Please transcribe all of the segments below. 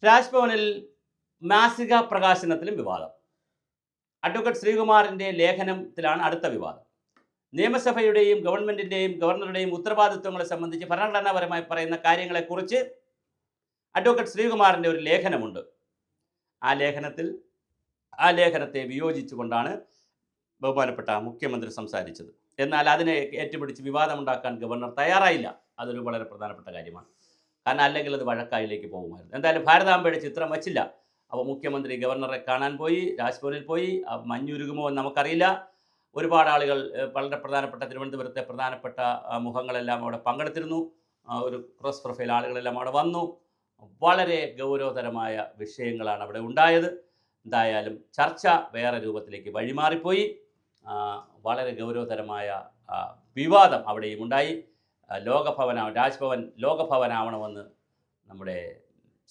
രാജ്ഭവനിൽ മാസിക പ്രകാശനത്തിലും വിവാദം. അഡ്വക്കേറ്റ് ശ്രീകുമാറിൻ്റെ ലേഖനത്തിലാണ് അടുത്ത വിവാദം. നിയമസഭയുടെയും ഗവൺമെൻറ്റിൻ്റെയും ഗവർണറുടെയും ഉത്തരവാദിത്വങ്ങളെ സംബന്ധിച്ച് ഭരണഘടനാപരമായി പറയുന്ന കാര്യങ്ങളെക്കുറിച്ച് അഡ്വക്കേറ്റ് ശ്രീകുമാറിൻ്റെ ഒരു ലേഖനമുണ്ട്. ആ ലേഖനത്തെ വിയോജിച്ചുകൊണ്ടാണ് ബഹുമാനപ്പെട്ട മുഖ്യമന്ത്രി സംസാരിച്ചത്. എന്നാൽ അതിനെ ഏറ്റുപിടിച്ച് വിവാദമുണ്ടാക്കാൻ ഗവർണർ തയ്യാറായില്ല. അതൊരു വളരെ പ്രധാനപ്പെട്ട കാര്യമാണ്. കാരണം അല്ലെങ്കിൽ അത് വഴക്കായിലേക്ക് പോകുമായിരുന്നു. എന്തായാലും ഭാരതാംബയുടെ ചിത്രം വച്ചില്ല. അപ്പോൾ മുഖ്യമന്ത്രി ഗവർണറെ കാണാൻ പോയി, രാജ്ഭവനിൽ പോയി. മഞ്ഞുരുകുമോ എന്ന് നമുക്കറിയില്ല. ഒരുപാട് ആളുകൾ, വളരെ പ്രധാനപ്പെട്ട തിരുവനന്തപുരത്തെ പ്രധാനപ്പെട്ട മുഖങ്ങളെല്ലാം അവിടെ പങ്കെടുത്തിരുന്നു. ഒരു ക്രോസ് പ്രൊഫൈൽ ആളുകളെല്ലാം അവിടെ വന്നു. വളരെ ഗൗരവതരമായ വിഷയങ്ങളാണ് അവിടെ ഉണ്ടായത്. എന്തായാലും ചർച്ച വേറെ രൂപത്തിലേക്ക് വഴിമാറിപ്പോയി. വളരെ ഗൗരവതരമായ വിവാദം അവിടെയും ഉണ്ടായി. രാജ്ഭവൻ ലോകഭവനാവണമെന്ന് നമ്മുടെ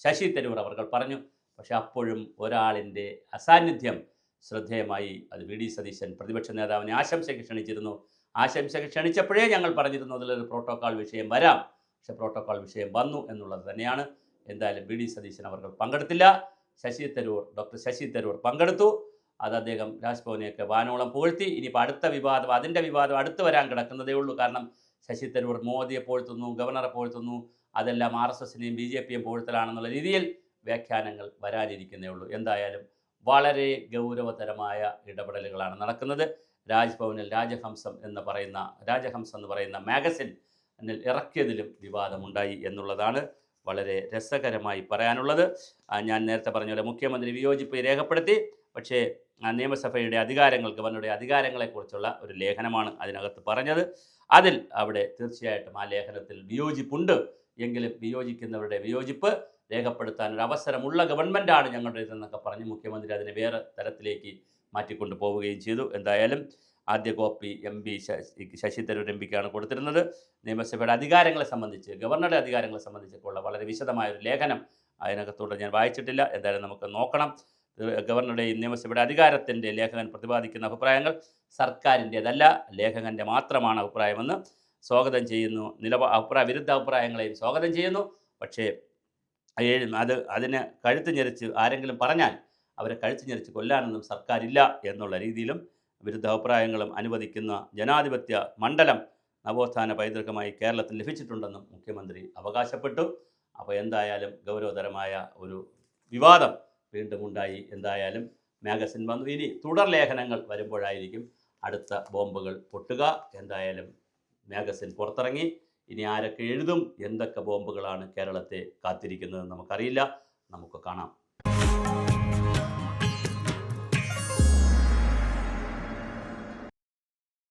ശശി തരൂർ അവർ പറഞ്ഞു. പക്ഷെ അപ്പോഴും ഒരാളിൻ്റെ അസാന്നിധ്യം ശ്രദ്ധേയമായി. അത് വി.ഡി. സതീശൻ പ്രതിപക്ഷ നേതാവിനെ ആശംസയ്ക്ക് ക്ഷണിച്ചിരുന്നു. ആശംസയ്ക്ക് ക്ഷണിച്ചപ്പോഴേ ഞങ്ങൾ പറഞ്ഞിരുന്നു അതിലൊരു പ്രോട്ടോക്കോൾ വിഷയം വരാം. പക്ഷേ പ്രോട്ടോക്കോൾ വിഷയം വന്നു എന്നുള്ളത് തന്നെയാണ്. എന്തായാലും വി.ഡി. സതീശൻ അവർ പങ്കെടുത്തില്ല. ഡോക്ടർ ശശി തരൂർ പങ്കെടുത്തു. അത് അദ്ദേഹം രാജ്ഭവനെയൊക്കെ വാനോളം പുകഴ്ത്തി. ഇനിയിപ്പോൾ അതിൻ്റെ വിവാദം അടുത്ത് വരാൻ കിടക്കുന്നതേ ഉള്ളൂ. കാരണം ശശി തരൂർ മോദിയെ പുകഴ്ത്തുന്നു, ഗവർണറെ പുകഴ്ത്തുന്നു. അതെല്ലാം RSSനെയും BJPയെയും പുകഴ്ത്തലാണെന്നുള്ള രീതിയിൽ വ്യാഖ്യാനങ്ങൾ വരാനിരിക്കുന്നേ ഉള്ളൂ. എന്തായാലും വളരെ ഗൗരവതരമായ ഇടപെടലുകളാണ് നടക്കുന്നത്. രാജ്ഭവനിൽ രാജഹംസം എന്ന് പറയുന്ന മാഗസിൻ ഇറക്കിയതിലും വിവാദമുണ്ടായി എന്നുള്ളതാണ് വളരെ രസകരമായി പറയാനുള്ളത്. ഞാൻ നേരത്തെ പറഞ്ഞ പോലെ മുഖ്യമന്ത്രി വിയോജിപ്പ് രേഖപ്പെടുത്തി. പക്ഷേ നിയമസഭയുടെ ഗവർണറുടെ അധികാരങ്ങളെക്കുറിച്ചുള്ള ഒരു ലേഖനമാണ് അതിനകത്ത് പറഞ്ഞത്. അവിടെ തീർച്ചയായിട്ടും ആ ലേഖനത്തിൽ വിയോജിപ്പുണ്ട്. എങ്കിലും വിയോജിക്കുന്നവരുടെ വിയോജിപ്പ് രേഖപ്പെടുത്താൻ ഒരു അവസരമുള്ള ഗവൺമെൻറ്റാണ് ഞങ്ങളുടേതെന്നൊക്കെ പറഞ്ഞ് മുഖ്യമന്ത്രി അതിനെ വേറെ തരത്തിലേക്ക് മാറ്റിക്കൊണ്ടു പോവുകയും ചെയ്തു. എന്തായാലും ആദ്യ കോപ്പി ശശി തരൂർ MPക്കാണ് കൊടുത്തിരുന്നത്. നിയമസഭയുടെ അധികാരങ്ങളെ സംബന്ധിച്ച്, ഗവർണറുടെ അധികാരങ്ങളെ സംബന്ധിച്ചൊക്കെയുള്ള വളരെ വിശദമായൊരു ലേഖനം അതിനകത്തോടെ ഞാൻ വായിച്ചിട്ടില്ല. എന്തായാലും നമുക്ക് നോക്കണം. ഗവർണറുടെയും നിയമസഭയുടെ അധികാരത്തിൻ്റെ ലേഖകൻ പ്രതിപാദിക്കുന്ന അഭിപ്രായങ്ങൾ സർക്കാരിൻ്റേതല്ല, ലേഖകൻ്റെ മാത്രമാണ് അഭിപ്രായമെന്ന് സ്വാഗതം ചെയ്യുന്നു. വിരുദ്ധ അഭിപ്രായങ്ങളെയും സ്വാഗതം ചെയ്യുന്നു. പക്ഷേ അതിന് കഴുത്ത് ഞെരിച്ച് ആരെങ്കിലും പറഞ്ഞാൽ അവരെ കഴുത്ത് ഞെരിച്ച് കൊല്ലാനൊന്നും സർക്കാരില്ല എന്നുള്ള രീതിയിലും വിരുദ്ധ അഭിപ്രായങ്ങളും അനുവദിക്കുന്ന ജനാധിപത്യ മണ്ഡലം നവോത്ഥാന പൈതൃകമായി കേരളത്തിൽ ലഭിച്ചിട്ടുണ്ടെന്നും മുഖ്യമന്ത്രി അവകാശപ്പെട്ടു. അപ്പോൾ എന്തായാലും ഗൗരവതരമായ ഒരു വിവാദം വീണ്ടും ഉണ്ടായി. എന്തായാലും മാഗസിൻ വന്നു. ഇനി തുടർ ലേഖനങ്ങൾ വരുമ്പോഴായിരിക്കും അടുത്ത ബോംബുകൾ പൊട്ടുക. എന്തായാലും മാഗസിൻ പുറത്തിറങ്ങി. ഇനി ആരൊക്കെ എഴുതും, എന്തൊക്കെ ബോംബുകളാണ് കേരളത്തെ കാത്തിരിക്കുന്നതെന്ന് നമുക്കറിയില്ല. നമുക്ക് കാണാം.